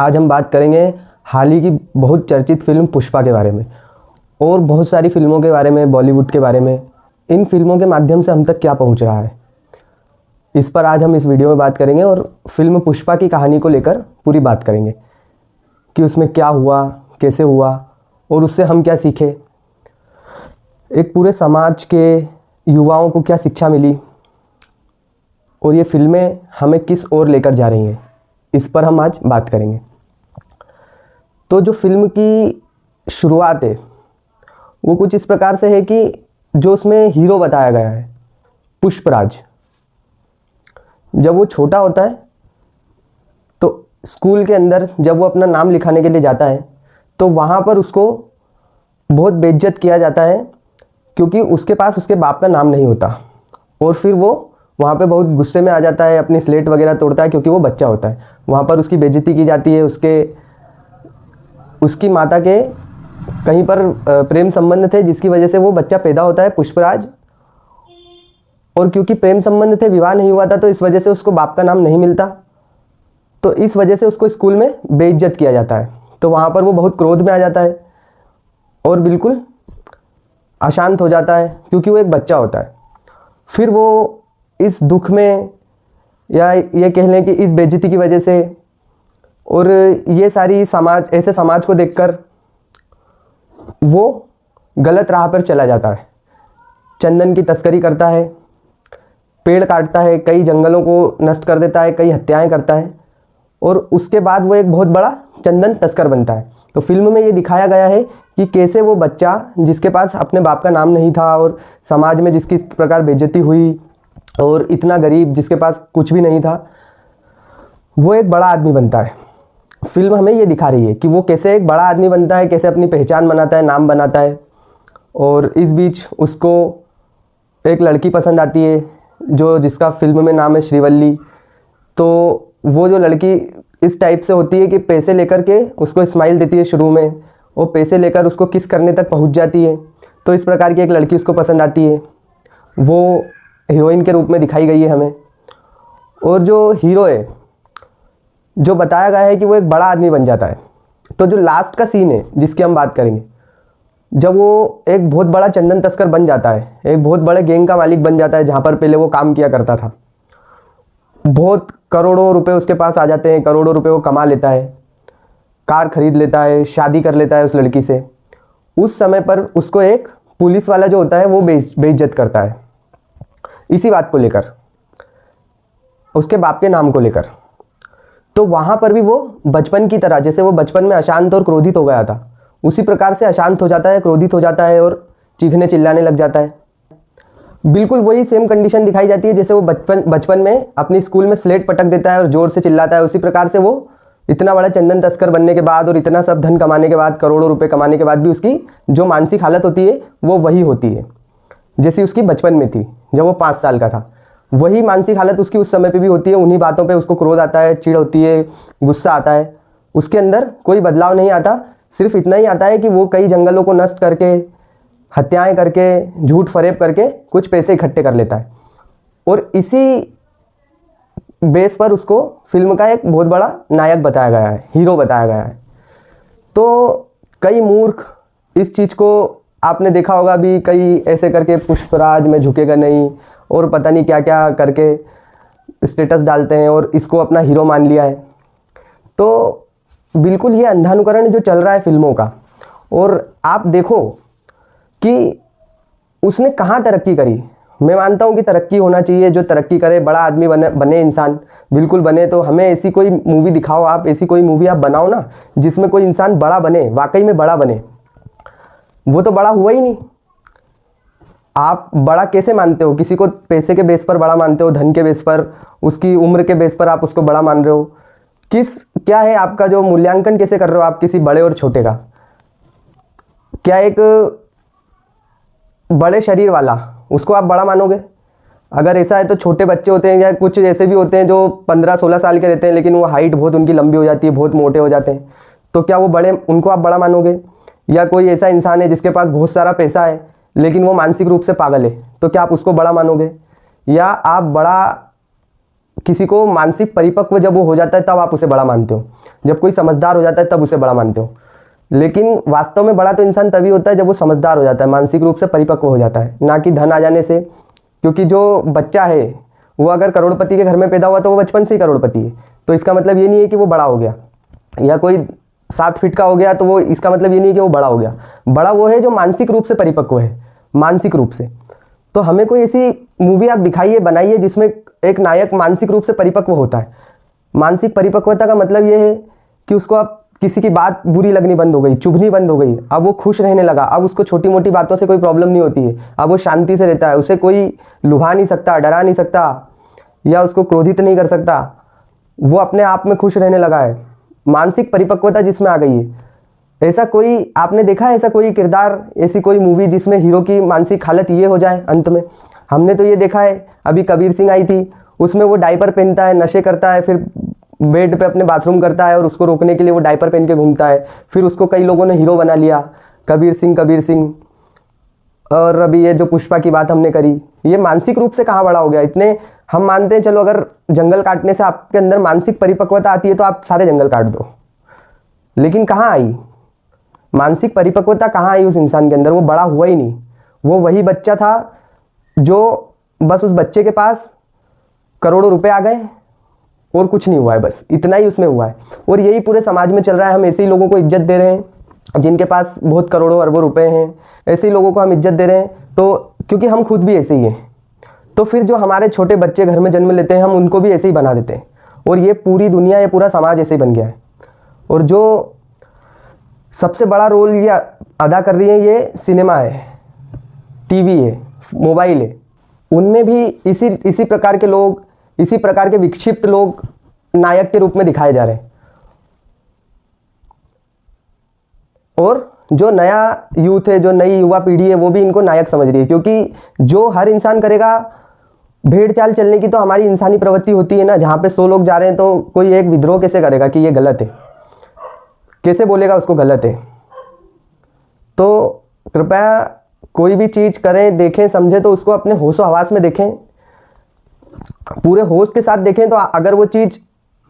आज हम बात करेंगे हाल ही की बहुत चर्चित फिल्म पुष्पा के बारे में और बहुत सारी फिल्मों के बारे में, बॉलीवुड के बारे में। इन फिल्मों के माध्यम से हम तक क्या पहुंच रहा है, इस पर आज हम इस वीडियो में बात करेंगे और फिल्म पुष्पा की कहानी को लेकर पूरी बात करेंगे कि उसमें क्या हुआ, कैसे हुआ और उससे हम क्या सीखे, एक पूरे समाज के युवाओं को क्या शिक्षा मिली और ये फिल्में हमें किस ओर लेकर जा रही हैं, इस पर हम आज बात करेंगे। तो जो फिल्म की शुरुआत है वो कुछ इस प्रकार से है कि जो उसमें हीरो बताया गया है पुष्पराज, जब वो छोटा होता है तो स्कूल के अंदर जब वो अपना नाम लिखाने के लिए जाता है तो वहाँ पर उसको बहुत बेइज्जत किया जाता है क्योंकि उसके पास उसके बाप का नाम नहीं होता। और फिर वो वहाँ पे बहुत गुस्से में आ जाता है, अपनी स्लेट वगैरह तोड़ता है क्योंकि वो बच्चा होता है। वहाँ पर उसकी बेइज्जती की जाती है, उसकी माता के कहीं पर प्रेम संबंध थे जिसकी वजह से वो बच्चा पैदा होता है पुष्पराज। और क्योंकि प्रेम संबंध थे, विवाह नहीं हुआ था, तो इस वजह से उसको बाप का नाम नहीं मिलता, तो इस वजह से उसको स्कूल में बेइज्जत किया जाता है। तो वहाँ पर वो बहुत क्रोध में आ जाता है और बिल्कुल अशांत हो जाता है क्योंकि वो एक बच्चा होता है। फिर वो इस दुख में, या ये कह लें कि इस बेइज्जती की वजह से और ये सारी ऐसे समाज को देखकर वो गलत राह पर चला जाता है। चंदन की तस्करी करता है, पेड़ काटता है, कई जंगलों को नष्ट कर देता है, कई हत्याएं करता है और उसके बाद वो एक बहुत बड़ा चंदन तस्कर बनता है। तो फिल्म में ये दिखाया गया है कि कैसे वो बच्चा जिसके पास अपने बाप का नाम नहीं था और समाज में जिसकी इस प्रकार बेइज्जती हुई और इतना गरीब जिसके पास कुछ भी नहीं था, वो एक बड़ा आदमी बनता है। फिल्म हमें ये दिखा रही है कि वो कैसे एक बड़ा आदमी बनता है, कैसे अपनी पहचान बनाता है, नाम बनाता है। और इस बीच उसको एक लड़की पसंद आती है जिसका फिल्म में नाम है श्रीवल्ली। तो वो जो लड़की इस टाइप से होती है कि पैसे लेकर के उसको स्माइल देती है शुरू में, वो पैसे लेकर उसको किस करने तक पहुंच जाती है। तो इस प्रकार की एक लड़की उसको पसंद आती है, वो हीरोइन के रूप में दिखाई गई है हमें। और जो हीरो है, जो बताया गया है कि वो एक बड़ा आदमी बन जाता है। तो जो लास्ट का सीन है जिसकी हम बात करेंगे, जब वो एक बहुत बड़ा चंदन तस्कर बन जाता है, एक बहुत बड़े गैंग का मालिक बन जाता है जहाँ पर पहले वो काम किया करता था, बहुत करोड़ों रुपए उसके पास आ जाते हैं, करोड़ों रुपए वो कमा लेता है, कार खरीद लेता है, शादी कर लेता है उस लड़की से। उस समय पर उसको एक पुलिस वाला जो होता है वो बेइज्जत करता है, इसी बात को लेकर, उसके बाप के नाम को लेकर। तो वहाँ पर भी वो बचपन की तरह, जैसे वो बचपन में अशांत और क्रोधित हो गया था, उसी प्रकार से अशांत हो जाता है, क्रोधित हो जाता है और चीखने चिल्लाने लग जाता है। बिल्कुल वही सेम कंडीशन दिखाई जाती है जैसे वो बचपन में अपनी स्कूल में स्लेट पटक देता है और ज़ोर से चिल्लाता है। उसी प्रकार से वो इतना बड़ा चंदन तस्कर बनने के बाद और इतना सब धन कमाने के बाद, करोड़ों रुपए कमाने के बाद भी उसकी जो मानसिक हालत होती है वो वही होती है जैसी उसकी बचपन में थी जब वो 5 साल का था। वही मानसिक हालत उसकी उस समय पे भी होती है। उन्हीं बातों पे उसको क्रोध आता है, चिढ़ होती है, गुस्सा आता है। उसके अंदर कोई बदलाव नहीं आता, सिर्फ इतना ही आता है कि वो कई जंगलों को नष्ट करके, हत्याएं करके, झूठ फरेब करके कुछ पैसे इकट्ठे कर लेता है। और इसी बेस पर उसको फिल्म का एक बहुत बड़ा नायक बताया गया है, हीरो बताया गया है। तो कई मूर्ख इस चीज़ को आपने देखा होगा भी, कई ऐसे करके पुष्पराज में झुकेगा नहीं और पता नहीं क्या क्या करके स्टेटस डालते हैं और इसको अपना हीरो मान लिया है। तो बिल्कुल ये अंधानुकरण जो चल रहा है फिल्मों का। और आप देखो कि उसने कहाँ तरक्की करी। मैं मानता हूँ कि तरक्की होना चाहिए, जो तरक्की करे, बड़ा आदमी बने इंसान, बिल्कुल बने। तो हमें ऐसी कोई मूवी दिखाओ, आप ऐसी कोई मूवी आप बनाओ ना जिसमें कोई इंसान बड़ा बने, वाकई में बड़ा बने। वो तो बड़ा हुआ ही नहीं। आप बड़ा कैसे मानते हो? किसी को पैसे के बेस पर बड़ा मानते हो, धन के बेस पर, उसकी उम्र के बेस पर आप उसको बड़ा मान रहे हो। क्या है आपका जो मूल्यांकन कैसे कर रहे हो आप किसी बड़े और छोटे का? क्या एक बड़े शरीर वाला, उसको आप बड़ा मानोगे? अगर ऐसा है तो छोटे बच्चे होते हैं या कुछ ऐसे भी होते हैं जो 15-16 साल के रहते हैं लेकिन वो हाइट बहुत उनकी लंबी हो जाती है, बहुत मोटे हो जाते हैं, तो क्या वो बड़े, उनको आप बड़ा मानोगे? या कोई ऐसा इंसान है जिसके पास बहुत सारा पैसा है लेकिन वो मानसिक रूप से पागल है, तो क्या आप उसको बड़ा मानोगे? या आप बड़ा किसी को मानसिक परिपक्व जब वो हो जाता है तब आप उसे बड़ा मानते हो, जब कोई समझदार हो जाता है तब उसे बड़ा मानते हो। लेकिन वास्तव में बड़ा तो इंसान तभी होता है जब वो समझदार हो जाता है, मानसिक रूप से परिपक्व हो जाता है, ना कि धन आ जाने से। क्योंकि जो बच्चा है वो अगर करोड़पति के घर में पैदा हुआ तो वो बचपन से ही करोड़पति है, तो इसका मतलब ये नहीं है कि वो बड़ा हो गया। या कोई 7 फीट का हो गया तो वो इसका मतलब ये नहीं है कि वो बड़ा हो गया। बड़ा वो है जो मानसिक रूप से परिपक्व है, मानसिक रूप से। तो हमें कोई ऐसी मूवी आप दिखाइए, बनाइए जिसमें एक नायक मानसिक रूप से परिपक्व होता है। मानसिक परिपक्वता का मतलब ये है कि उसको अब किसी की बात बुरी लगनी बंद हो गई, चुभनी बंद हो गई, अब वो खुश रहने लगा, अब उसको छोटी मोटी बातों से कोई प्रॉब्लम नहीं होती है, अब वो शांति से रहता है, उसे कोई लुभा नहीं सकता, डरा नहीं सकता या उसको क्रोधित नहीं कर सकता, वो अपने आप में खुश रहने लगा है। मानसिक परिपक्वता जिसमें आ गई है। ऐसा कोई आपने देखा है, ऐसा कोई किरदार, ऐसी कोई मूवी जिसमें हीरो की मानसिक हालत ये हो जाए अंत में? हमने तो ये देखा है, अभी कबीर सिंह आई थी, उसमें वो डायपर पहनता है, नशे करता है, फिर बेड पे अपने बाथरूम करता है और उसको रोकने के लिए वो डायपर पहन के घूमता है, फिर उसको कई लोगों ने हीरो बना लिया, कबीर सिंह। और अभी ये जो पुष्पा की बात हमने करी, ये मानसिक रूप से कहाँ बड़ा हो गया? इतने हम मानते हैं, चलो अगर जंगल काटने से आपके अंदर मानसिक परिपक्वता आती है तो आप सारे जंगल काट दो, लेकिन कहाँ आई मानसिक परिपक्वता? कहाँ आई उस इंसान के अंदर? वो बड़ा हुआ ही नहीं। वो वही बच्चा था जो बस उस बच्चे के पास करोड़ों रुपए आ गए और कुछ नहीं हुआ है, बस इतना ही उसमें हुआ है। और यही पूरे समाज में चल रहा है। हम ऐसे ही लोगों को इज्जत दे रहे हैं जिनके पास बहुत करोड़ों अरबों रुपए हैं, ऐसे ही लोगों को हम इज्जत दे रहे हैं, तो क्योंकि हम खुद भी ऐसे ही हैं। तो फिर जो हमारे छोटे बच्चे घर में जन्म लेते हैं हम उनको भी ऐसे ही बना देते हैं, और ये पूरी दुनिया, ये पूरा समाज ऐसे ही बन गया है। और जो सबसे बड़ा रोल ये अदा कर रही है, ये सिनेमा है, टीवी है, मोबाइल है, उनमें भी इसी प्रकार के लोग, इसी प्रकार के विक्षिप्त लोग नायक के रूप में दिखाए जा रहे हैं। और जो नया यूथ है, जो नई युवा पीढ़ी है, वो भी इनको नायक समझ रही है, क्योंकि जो हर इंसान करेगा, भेड़ चाल चलने की तो हमारी इंसानी प्रवृत्ति होती है ना। जहाँ पे 100 लोग जा रहे हैं तो कोई एक विद्रोह कैसे करेगा कि ये गलत है? कैसे बोलेगा उसको गलत है? तो कृपया कोई भी चीज़ करें, देखें, समझें तो उसको अपने होशो हवास में देखें, पूरे होश के साथ देखें। तो अगर वो चीज़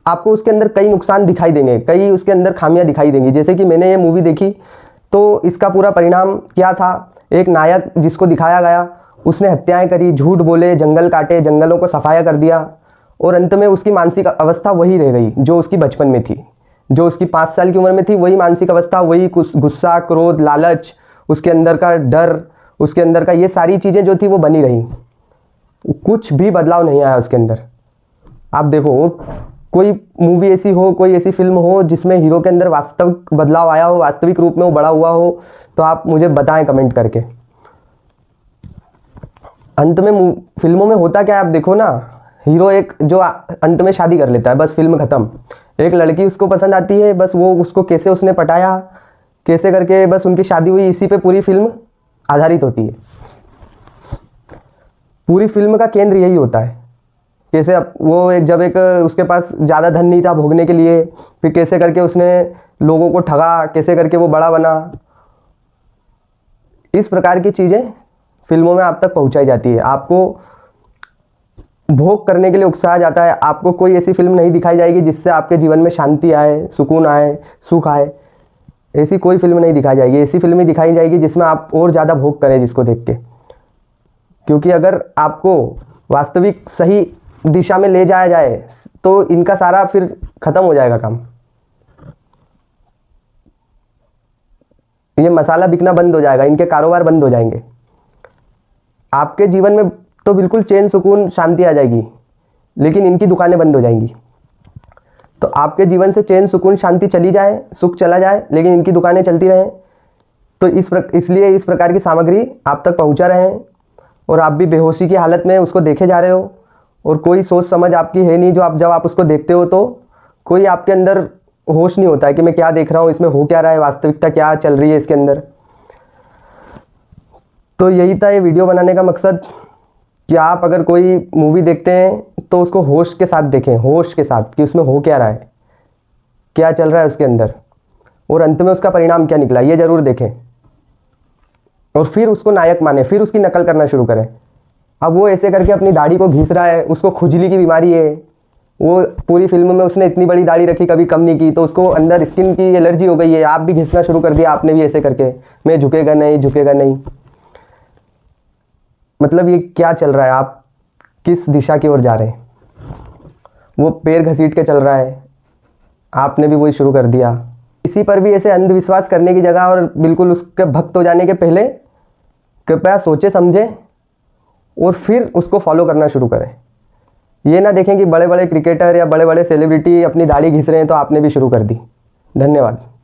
आपको उसके अंदर कई नुकसान दिखाई देंगे, कई उसके अंदर खामियां दिखाई देंगी। जैसे कि मैंने ये मूवी देखी तो इसका पूरा परिणाम क्या था? एक नायक जिसको दिखाया गया, उसने हत्याएं करी, झूठ बोले, जंगल काटे, जंगलों को सफाया कर दिया, और अंत में उसकी मानसिक अवस्था वही रह गई जो उसकी बचपन में थी, जो उसकी 5 साल की उम्र में थी। वही मानसिक अवस्था, वही गुस्सा, क्रोध, लालच, उसके अंदर का डर, उसके अंदर का ये सारी चीज़ें जो थी वो बनी रही। कुछ भी बदलाव नहीं आया उसके अंदर। आप देखो, कोई मूवी ऐसी हो, कोई ऐसी फिल्म हो जिसमें हीरो के अंदर वास्तविक बदलाव आया हो, वास्तविक रूप में वो बड़ा हुआ हो, तो आप मुझे बताएं कमेंट करके। अंत में फिल्मों में होता क्या है, आप देखो ना, हीरो एक जो अंत में शादी कर लेता है, बस फिल्म खत्म। एक लड़की उसको पसंद आती है, बस वो उसको कैसे उसने पटाया, कैसे करके बस उनकी शादी हुई, इसी पे पूरी फिल्म आधारित होती है। पूरी फिल्म का केंद्र यही होता है। कैसे वो जब एक उसके पास ज़्यादा धन नहीं था भोगने के लिए, फिर कैसे करके उसने लोगों को ठगा, कैसे करके वो बड़ा बना। इस प्रकार की चीज़ें फिल्मों में आप तक पहुंचाई जाती है, आपको भोग करने के लिए उकसाया जाता है। आपको कोई ऐसी फिल्म नहीं दिखाई जाएगी जिससे आपके जीवन में शांति आए, सुकून आए, सुख आए। ऐसी कोई फिल्म नहीं दिखाई जाएगी। ऐसी फिल्में दिखाई जाएगी जिसमें आप और ज़्यादा भोग करें जिसको देख के। क्योंकि अगर आपको वास्तविक सही दिशा में ले जाया जाए तो इनका सारा फिर खत्म हो जाएगा काम। ये मसाला बिकना बंद हो जाएगा, इनके कारोबार बंद हो जाएंगे। आपके जीवन में तो बिल्कुल चैन, सुकून, शांति आ जाएगी, लेकिन इनकी दुकानें बंद हो जाएंगी। तो आपके जीवन से चैन, सुकून, शांति चली जाए, सुख चला जाए, लेकिन इनकी दुकानें चलती रहें। तो इसलिए इस प्रकार की सामग्री आप तक पहुंचा रहे हैं, और आप भी बेहोशी की हालत में उसको देखे जा रहे हो, और कोई सोच समझ आपकी है नहीं। जब आप उसको देखते हो तो कोई आपके अंदर होश नहीं होता है कि मैं क्या देख रहा हूँ, इसमें हो क्या रहा है, वास्तविकता क्या चल रही है इसके अंदर। तो यही था ये वीडियो बनाने का मकसद, कि आप अगर कोई मूवी देखते हैं तो उसको होश के साथ देखें, होश के साथ, कि उसमें हो क्या रहा है, क्या चल रहा है उसके अंदर, और अंत में उसका परिणाम क्या निकला, ये ज़रूर देखें। और फिर उसको नायक माने, फिर उसकी नकल करना शुरू करें। अब वो ऐसे करके अपनी दाढ़ी को घिस रहा है, उसको खुजली की बीमारी है, वो पूरी फिल्म में उसने इतनी बड़ी दाढ़ी रखी, कभी कम नहीं की, तो उसको अंदर स्किन की एलर्जी हो गई है। आप भी घिसना शुरू कर दिया आपने भी ऐसे करके, मैं झुकेगा नहीं, झुकेगा नहीं। मतलब ये क्या चल रहा है, आप किस दिशा की ओर जा रहे हैं? वो पैर घसीट के चल रहा है, आपने भी वही शुरू कर दिया। किसी पर भी ऐसे अंधविश्वास करने की जगह और बिल्कुल उसके भक्त हो जाने के पहले कृपया सोचे समझे और फिर उसको फॉलो करना शुरू करें। ये ना देखें कि बड़े बड़े क्रिकेटर या बड़े बड़े सेलिब्रिटी अपनी दाढ़ी घिस रहे हैं तो आपने भी शुरू कर दी। धन्यवाद।